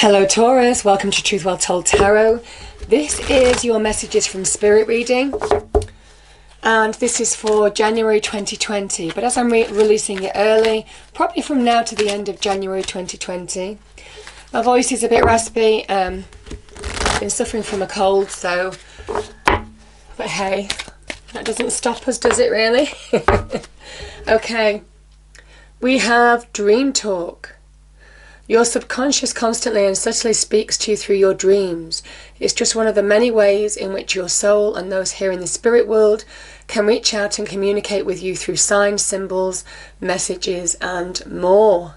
Hello Taurus, welcome to Truth Well Told Tarot. This is your messages from Spirit reading, and this is for January 2020, but as I'm releasing it early, probably from now to the end of January 2020. My voice is a bit raspy, I've been suffering from a cold, so, but hey, that doesn't stop us, does it really? Okay, we have Dream Talk. Your subconscious constantly and subtly speaks to you through your dreams. It's just one of the many ways in which your soul and those here in the spirit world can reach out and communicate with you through signs, symbols, messages, and more.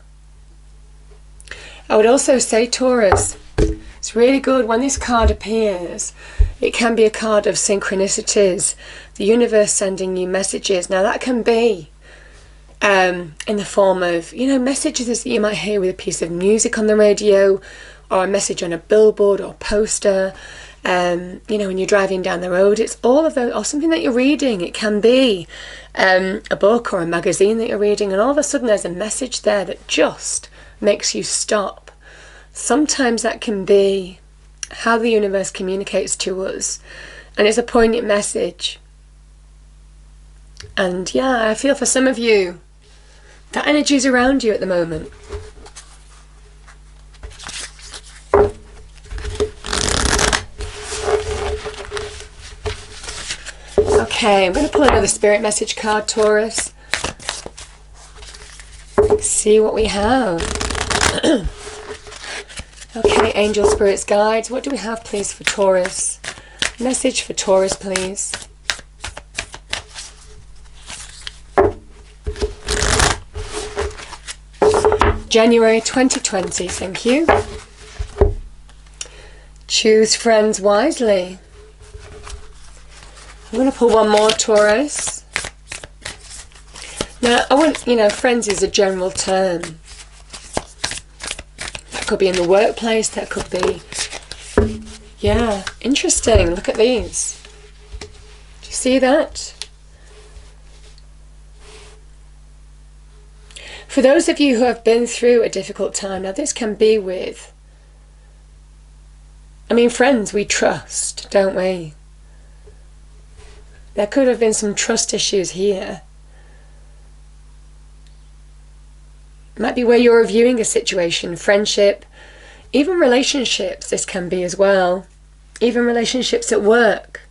I would also say, Taurus, it's really good when this card appears. It can be a card of synchronicities, the universe sending you messages. Now that can be in the form of, messages that you might hear with a piece of music on the radio, or a message on a billboard or poster, when you're driving down the road. It's all of those, or something that you're reading. It can be a book or a magazine that you're reading, and all of a sudden there's a message there that just makes you stop. Sometimes that can be how the universe communicates to us, and it's a poignant message. And yeah, I feel for some of you, that energy is around you at the moment. Okay, I'm going to pull another spirit message card, Taurus. See what we have. Okay, angel, spirits, guides. What do we have, please, for Taurus? Message for Taurus, please. January 2020, thank you. Choose friends wisely. I'm going to pull one more, Taurus. Now, friends is a general term. That could be in the workplace, that could be... Yeah, interesting. Look at these. Do you see that? For those of you who have been through a difficult time, now this can be with, friends we trust, don't we? There could have been some trust issues here. It might be where you're reviewing a situation, friendship, even relationships, this can be as well. Even relationships at work.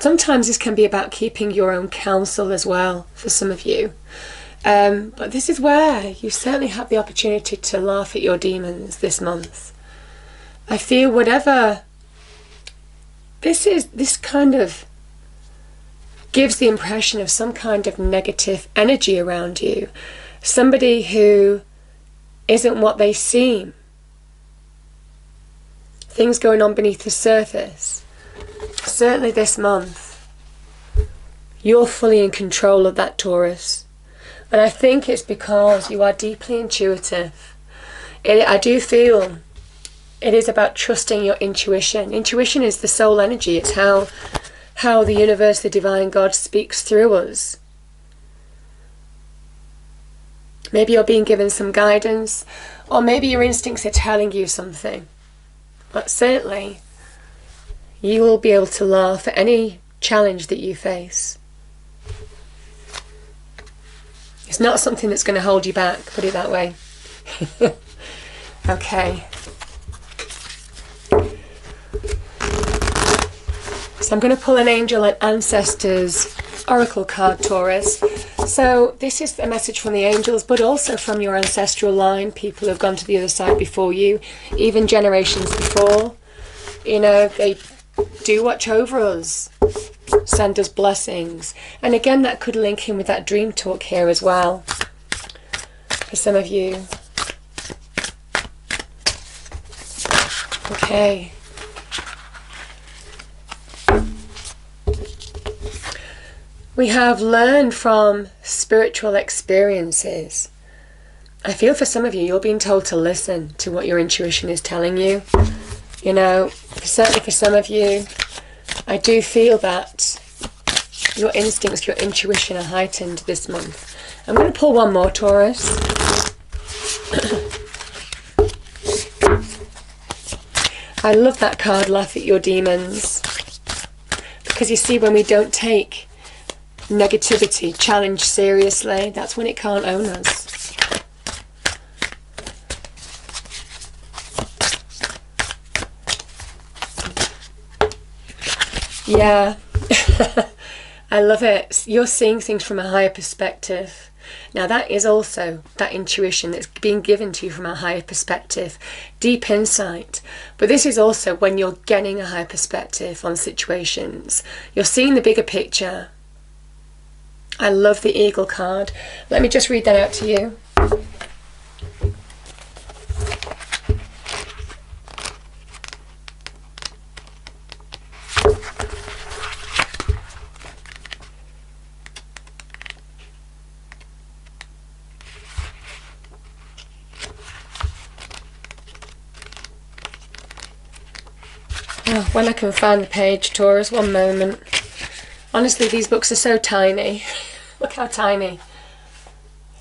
Sometimes this can be about keeping your own counsel as well, for some of you. But this is where you certainly have the opportunity to laugh at your demons this month. I feel whatever this kind of gives the impression of some kind of negative energy around you. Somebody who isn't what they seem. Things going on beneath the surface. Certainly this month, you're fully in control of that, Taurus. And I think it's because you are deeply intuitive. I do feel it is about trusting your intuition. Intuition is the soul energy. It's how the universe, the divine God, speaks through us. Maybe you're being given some guidance, or maybe your instincts are telling you something. But certainly, you will be able to laugh at any challenge that you face. It's not something that's going to hold you back, put it that way. Okay. So I'm going to pull an angel and ancestors oracle card, Taurus. So this is a message from the angels, but also from your ancestral line, people who have gone to the other side before you, even generations before. They do watch over us. Send us blessings. And again, that could link in with that dream talk here as well. For some of you. Okay. We have learned from spiritual experiences. I feel for some of you, you're being told to listen to what your intuition is telling you. Certainly for some of you, I do feel that your instincts, your intuition are heightened this month. I'm going to pull one more, Taurus. I love that card, laugh at your demons. Because you see, when we don't take negativity, challenge seriously, that's when it can't own us. Yeah, I love it. You're seeing things from a higher perspective. Now that is also that intuition that's being given to you from a higher perspective, deep insight. But this is also when you're getting a higher perspective on situations. You're seeing the bigger picture. I love the Eagle card. Let me just read that out to you. Oh, when I can find the page, Taurus, one moment. Honestly, these books are so tiny. Look how tiny.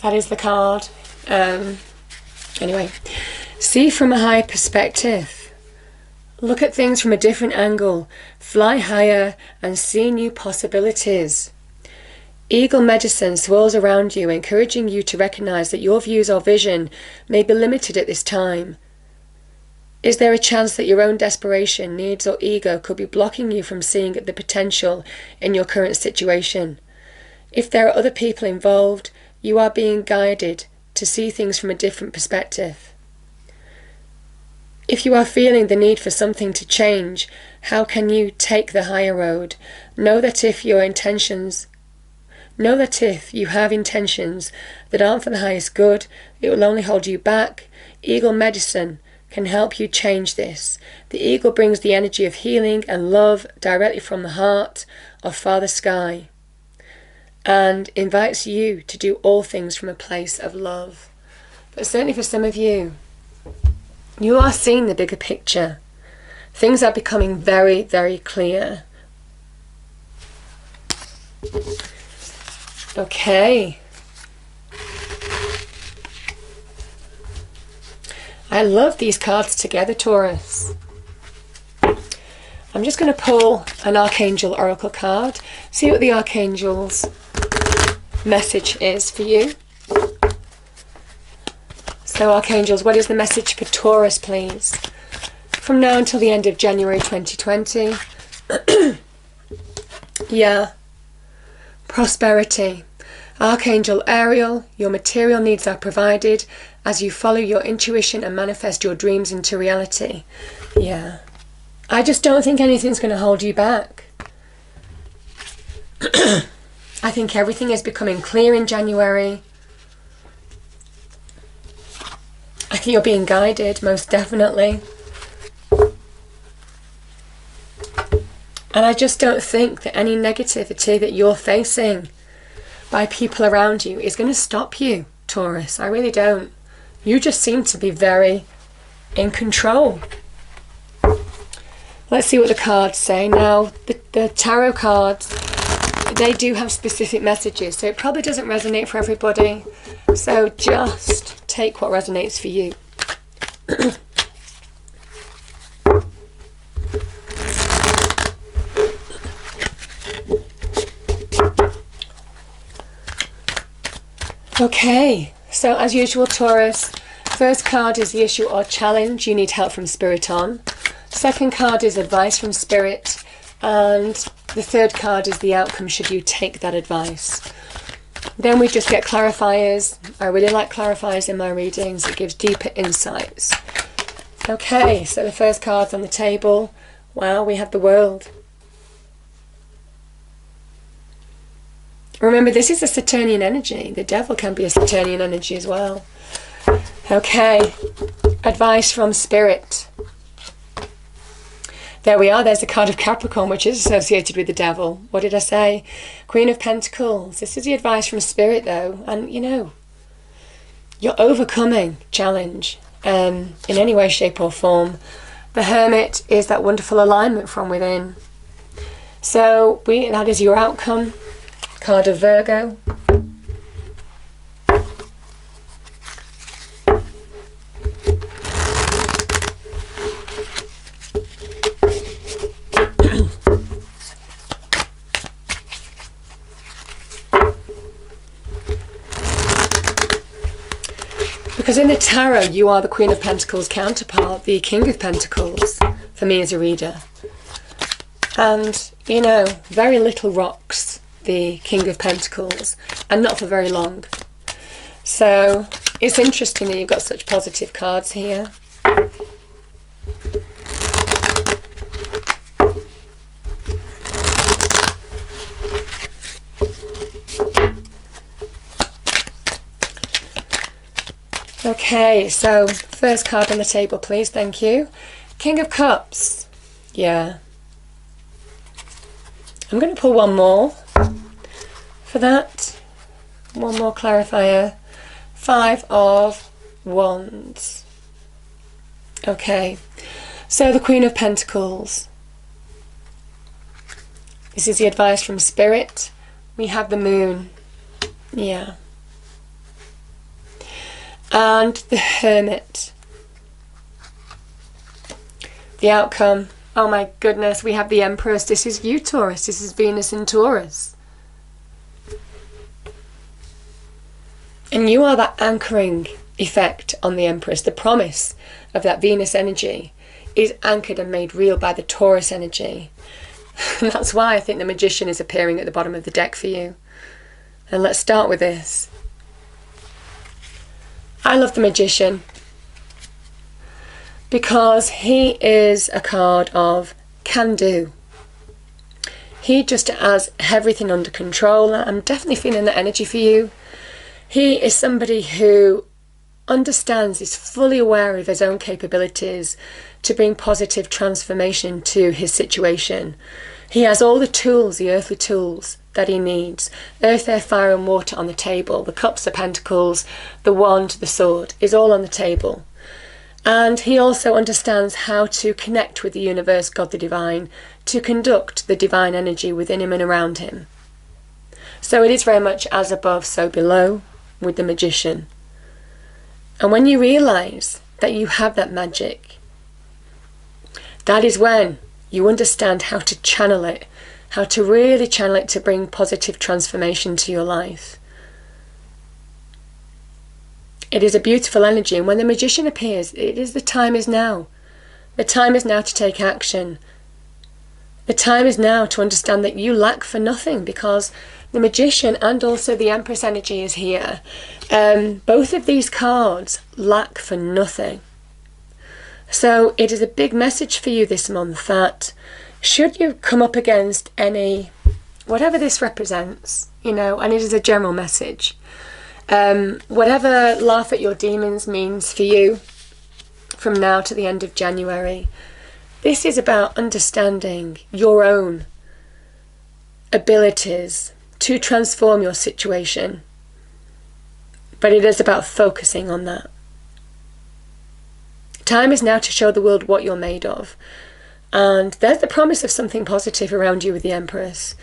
That is the card. Anyway, see from a higher perspective. Look at things from a different angle. Fly higher and see new possibilities. Eagle medicine swirls around you, encouraging you to recognize that your views or vision may be limited at this time. Is there a chance that your own desperation, needs or ego could be blocking you from seeing the potential in your current situation? If there are other people involved, you are being guided to see things from a different perspective. If you are feeling the need for something to change, how can you take the higher road? Know that if you have intentions that aren't for the highest good, it will only hold you back. Eagle medicine can help you change this. The eagle brings the energy of healing and love directly from the heart of Father Sky and invites you to do all things from a place of love. But certainly for some of you, you are seeing the bigger picture. Things are becoming very, very clear. Okay. I love these cards together, Taurus. I'm just going to pull an Archangel Oracle card, see what the Archangel's message is for you. So Archangels, what is the message for Taurus, please? From now until the end of January 2020. Yeah. Prosperity. Archangel Ariel, your material needs are provided as you follow your intuition and manifest your dreams into reality. Yeah. I just don't think anything's going to hold you back. I think everything is becoming clear in January. I think you're being guided, most definitely. And I just don't think that any negativity that you're facing by people around you is going to stop you, Taurus. I really don't. You just seem to be very in control. Let's see what the cards say. Now, the tarot cards, they do have specific messages, so it probably doesn't resonate for everybody. So just take what resonates for you. Okay, so as usual, Taurus, first card is the issue or challenge you need help from Spirit on. Second card is advice from Spirit. And the third card is the outcome should you take that advice. Then we just get clarifiers. I really like clarifiers in my readings. It gives deeper insights. Okay, so the first card's on the table. Wow, we have the World. Remember, this is a Saturnian energy. The devil can be a Saturnian energy as well. Okay, advice from Spirit. There we are. There's the card of Capricorn, which is associated with the devil. What did I say? Queen of Pentacles. This is the advice from Spirit, though. And, you know, you're overcoming challenge in any way, shape or form. The Hermit is that wonderful alignment from within. So that is your outcome. Card of Virgo. Because in the tarot, you are the Queen of Pentacles counterpart, the King of Pentacles, for me as a reader. And, you know, very little rocks the King of Pentacles, and not for very long. So it's interesting that you've got such positive cards here. Okay, so first card on the table, please. Thank you. King of Cups. Yeah. I'm going to pull one more for that. One more clarifier. 5 of Wands. Okay. So the Queen of Pentacles. This is the advice from Spirit. We have the Moon. Yeah. And the Hermit. The outcome. Oh my goodness, we have the Empress. This is you, Taurus. This is Venus in Taurus. And you are that anchoring effect on the Empress. The promise of that Venus energy is anchored and made real by the Taurus energy. And that's why I think the Magician is appearing at the bottom of the deck for you. And let's start with this. I love the Magician because he is a card of can do. He just has everything under control. I'm definitely feeling that energy for you. He is somebody who understands, is fully aware of his own capabilities to bring positive transformation to his situation. He has all the tools, the earthly tools that he needs. Earth, air, fire and water on the table. The cups, the pentacles, the wand, the sword is all on the table. And he also understands how to connect with the universe, God the divine, to conduct the divine energy within him and around him. So it is very much as above, so below with the Magician. And when you realise that you have that magic, that is when you understand how to channel it, how to really channel it to bring positive transformation to your life. It is a beautiful energy, and when the Magician appears, it is the time is now. The time is now to take action. The time is now to understand that you lack for nothing, because the Magician and also the Empress energy is here. Both of these cards lack for nothing. So it is a big message for you this month that should you come up against any, whatever this represents, you know, and it is a general message, whatever laugh at your demons means for you from now to the end of January, this is about understanding your own abilities to transform your situation. But it is about focusing on that. Time is now to show the world what you're made of. And there's the promise of something positive around you with the Empress.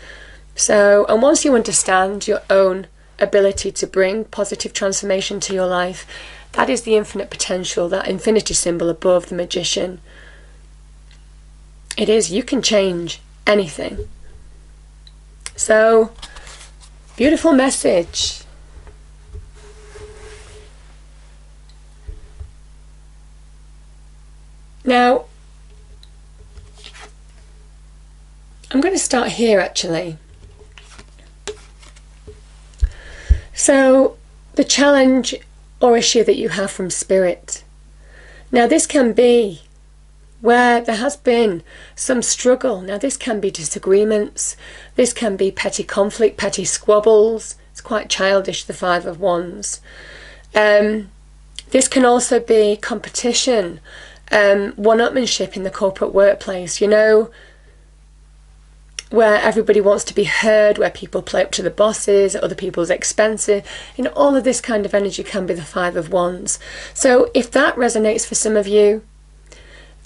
So, and once you understand your own ability to bring positive transformation to your life, that is the infinite potential, that infinity symbol above the Magician. It is, you can change anything. So, beautiful message. Now, I'm going to start here actually. So, the challenge or issue that you have from Spirit. Now, this can be where there has been some struggle. Now, this can be disagreements. This can be petty conflict, petty squabbles. It's quite childish, the Five of Wands. This can also be competition, one-upmanship in the corporate workplace, you know, where everybody wants to be heard, where people play up to the bosses at other people's expenses. You know, all of this kind of energy can be the Five of Wands. So if that resonates for some of you,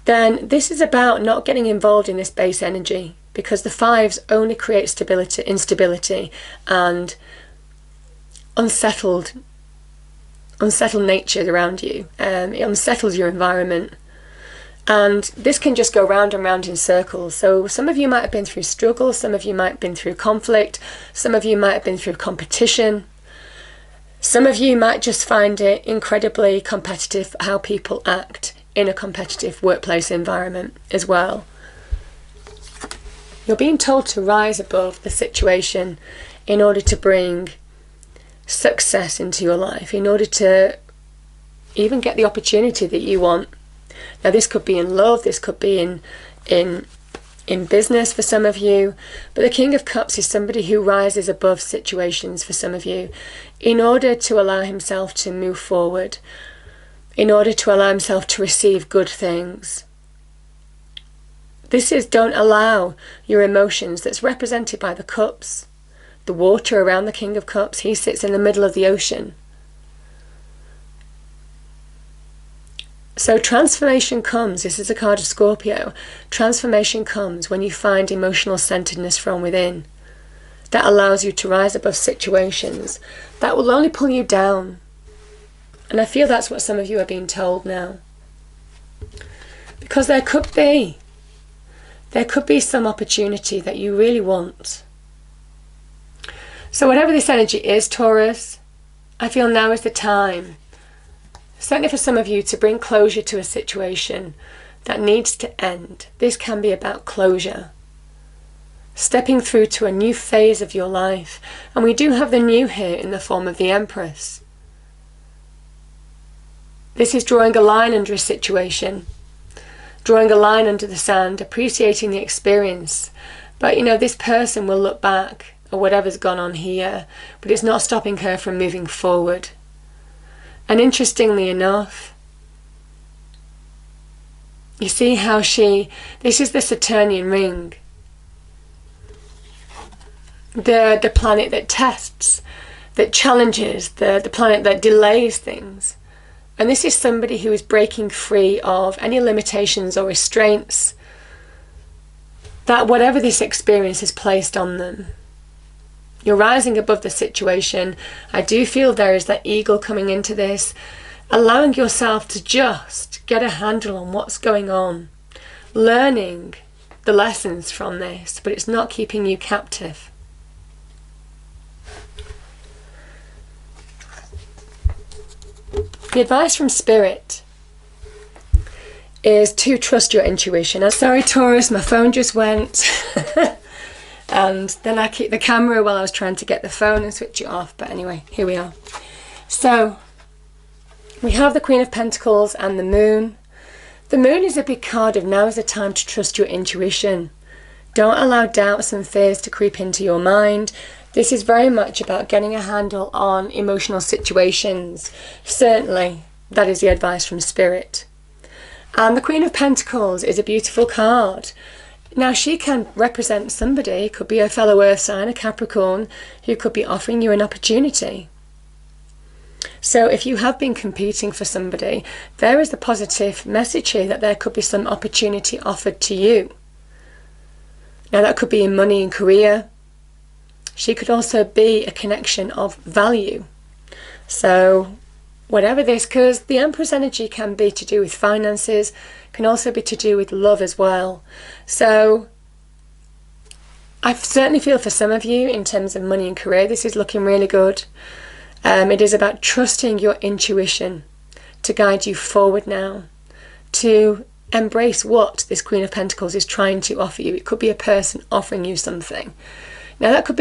then this is about not getting involved in this base energy, because the fives only create stability, instability and unsettled nature around you. It unsettles your environment. And this can just go round and round in circles. So some of you might have been through struggle, some of you might have been through conflict, some of you might have been through competition. Some of you might just find it incredibly competitive how people act in a competitive workplace environment as well. You're being told to rise above the situation in order to bring success into your life, in order to even get the opportunity that you want. Now, this could be in love, this could be in business for some of you, but the King of Cups is somebody who rises above situations for some of you in order to allow himself to move forward, in order to allow himself to receive good things. This is, don't allow your emotions, that's represented by the cups, the water around the King of Cups. He sits in the middle of the ocean. So transformation comes, this is a card of Scorpio, transformation comes when you find emotional centeredness from within. That allows you to rise above situations that will only pull you down. And I feel that's what some of you are being told now. Because there could be some opportunity that you really want. So whatever this energy is, Taurus, I feel now is the time, certainly for some of you, to bring closure to a situation that needs to end. This can be about closure. Stepping through to a new phase of your life. And we do have the new here in the form of the Empress. This is drawing a line under a situation. Drawing a line under the sand, appreciating the experience. But you know, this person will look back at whatever's gone on here, but it's not stopping her from moving forward. And interestingly enough, you see how this is the Saturnian ring. The planet that tests, that challenges, the planet that delays things. And this is somebody who is breaking free of any limitations or restraints that whatever this experience has placed on them. You're rising above the situation. I do feel there is that eagle coming into this, allowing yourself to just get a handle on what's going on, learning the lessons from this, but it's not keeping you captive. The advice from Spirit is to trust your intuition. I'm sorry, Taurus, my phone just went. And then I keep the camera while I was trying to get the phone and switch it off. But anyway, here we are. So, we have the Queen of Pentacles and the Moon. The Moon is a big card of now is the time to trust your intuition. Don't allow doubts and fears to creep into your mind. This is very much about getting a handle on emotional situations. Certainly, that is the advice from Spirit. And the Queen of Pentacles is a beautiful card. Now, she can represent somebody, could be a fellow earth sign, a Capricorn, who could be offering you an opportunity. So if you have been competing for somebody, there is the positive message here that there could be some opportunity offered to you. Now, that could be in money and career. She could also be a connection of value. So whatever this, because the Empress energy can be to do with finances, can also be to do with love as well. So I certainly feel for some of you in terms of money and career, this is looking really good. It is about trusting your intuition to guide you forward now, to embrace what this Queen of Pentacles is trying to offer you. It could be a person offering you something. Now that could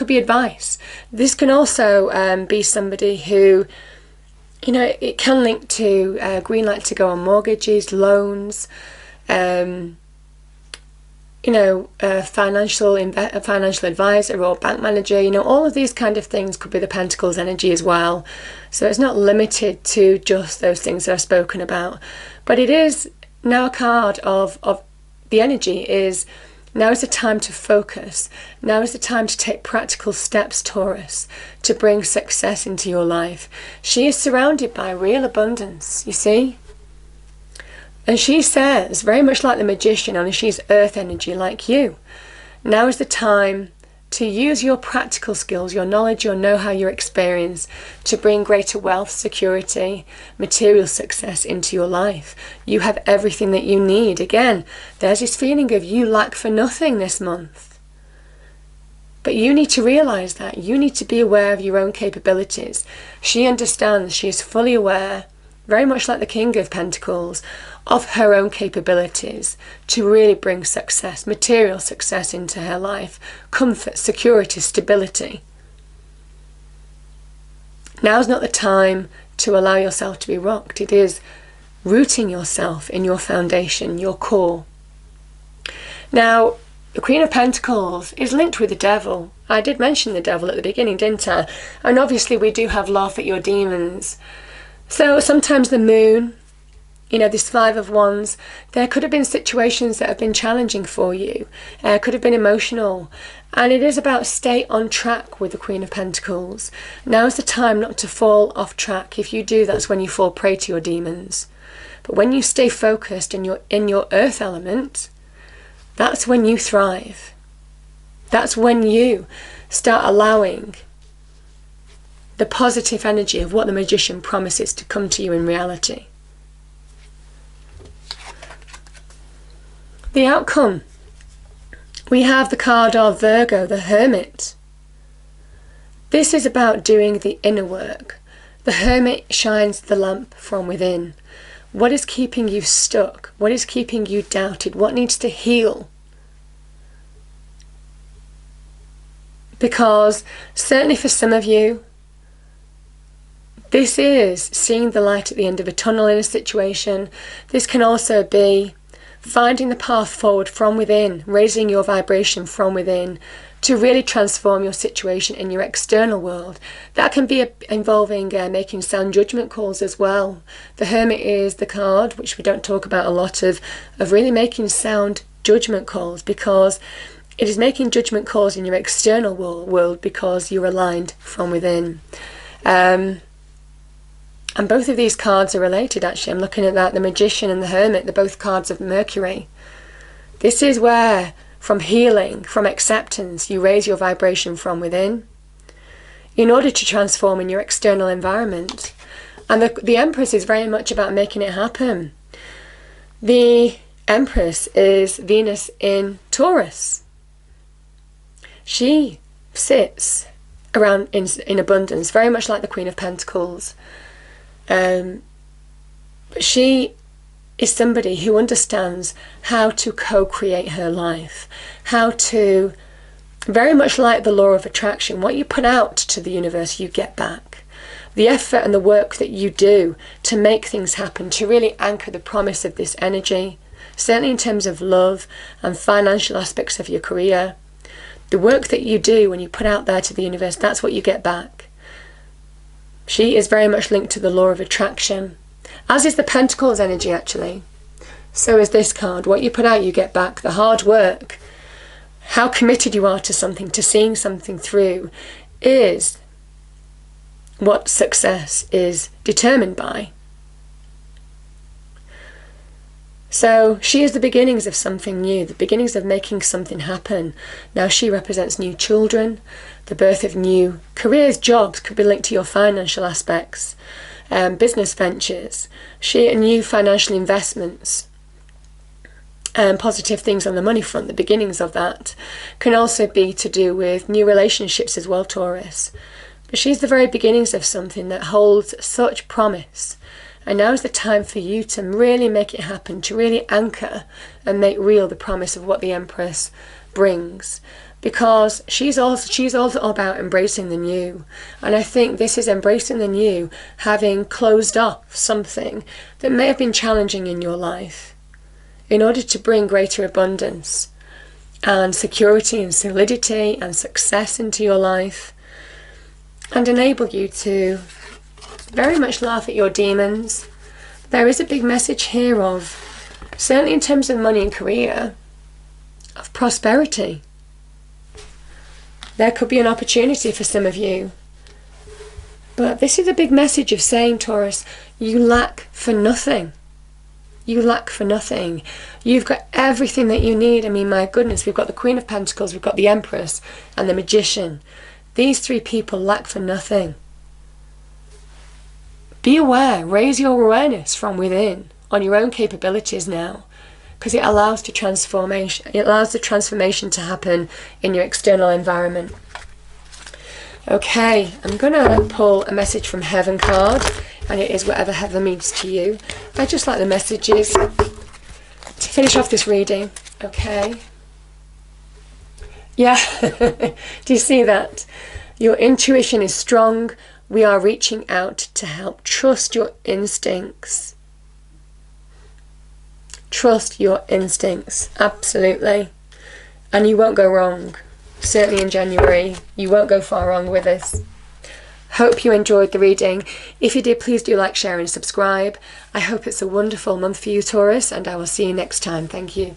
be advice. This can also be somebody who, you know, it can link to green light to go on mortgages, loans, you know, a financial advisor or bank manager. You know, all of these kind of things could be the Pentacles energy as well. So it's not limited to just those things that I've spoken about. But it is now a card of the energy is, now is the time to focus. Now is the time to take practical steps, Taurus, to bring success into your life. She is surrounded by real abundance, you see? And she says, very much like the magician, only she's earth energy like you. Now is the time to use your practical skills, your knowledge, your know-how, your experience to bring greater wealth, security, material success into your life. You have everything that you need. Again, there's this feeling of you lack for nothing this month. But you need to realize that. You need to be aware of your own capabilities. She understands, she is fully aware, very much like the King of Pentacles, of her own capabilities to really bring success, material success into her life, comfort, security, stability. Now's not the time to allow yourself to be rocked. It is rooting yourself in your foundation, your core. Now, the Queen of Pentacles is linked with the Devil. I did mention the Devil at the beginning, didn't I? And obviously we do have laugh at your demons. So sometimes the Moon, you know, this Five of Wands, there could have been situations that have been challenging for you. Could have been emotional. And it is about stay on track with the Queen of Pentacles. Now's the time not to fall off track. If you do, that's when you fall prey to your demons. But when you stay focused in your earth element, that's when you thrive. That's when you start allowing the positive energy of what the Magician promises to come to you in reality. The outcome. We have the card of Virgo, the Hermit. This is about doing the inner work. The Hermit shines the lamp from within. What is keeping you stuck? What is keeping you doubted? What needs to heal? Because certainly for some of you, this is seeing the light at the end of a tunnel in a situation. This can also be finding the path forward from within, raising your vibration from within to really transform your situation in your external world. That can be involving making sound judgment calls as well. The Hermit is the card, which we don't talk about a lot, of really making sound judgment calls, because it is making judgment calls in your external world because you're aligned from within. And both of these cards are related, actually. I'm looking at that. The Magician and the Hermit, they're both cards of Mercury. This is where, from healing, from acceptance, you raise your vibration from within in order to transform in your external environment. And the Empress is very much about making it happen. The Empress is Venus in Taurus. She sits around in abundance, very much like the Queen of Pentacles. But she is somebody who understands how to co-create her life, how to, very much like the law of attraction, what you put out to the universe, you get back. The effort and the work that you do to make things happen, to really anchor the promise of this energy, certainly in terms of love and financial aspects of your career, the work that you do when you put out there to the universe, that's what you get back. She is very much linked to the law of attraction, as is the Pentacles energy, actually. So is this card. What you put out, you get back. The hard work, how committed you are to something, to seeing something through, is what success is determined by. So she is the beginnings of something new, the beginnings of making something happen. Now she represents new children, the birth of new careers, jobs, could be linked to your financial aspects, business ventures, new financial investments, positive things on the money front. The beginnings of that can also be to do with new relationships as well, Taurus. But she's the very beginnings of something that holds such promise. And now is the time for you to really make it happen, to really anchor and make real the promise of what the Empress brings. Because she's also about embracing the new. And I think this is embracing the new, having closed off something that may have been challenging in your life, in order to bring greater abundance and security and solidity and success into your life, and enable you to very much laugh at your demons. There is a big message here of, certainly in terms of money and career, of prosperity. There could be an opportunity for some of you. But this is a big message of saying, Taurus, you lack for nothing. You lack for nothing. You've got everything that you need. I mean, my goodness, we've got the Queen of Pentacles, we've got the Empress and the Magician. These three people lack for nothing. Be aware, raise your awareness from within on your own capabilities now. because it allows the transformation. It allows the transformation to happen in your external environment. Okay, I'm gonna pull a message from Heaven card, and it is whatever heaven means to you. I just like the messages to finish off this reading. Okay. Yeah, do you see that? Your intuition is strong. We are reaching out to help. Trust your instincts. Trust your instincts, absolutely. And you won't go wrong. Certainly in January, you won't go far wrong with this. Hope you enjoyed the reading. If you did, please do like, share and subscribe. I hope it's a wonderful month for you, Taurus, and I will see you next time. Thank you.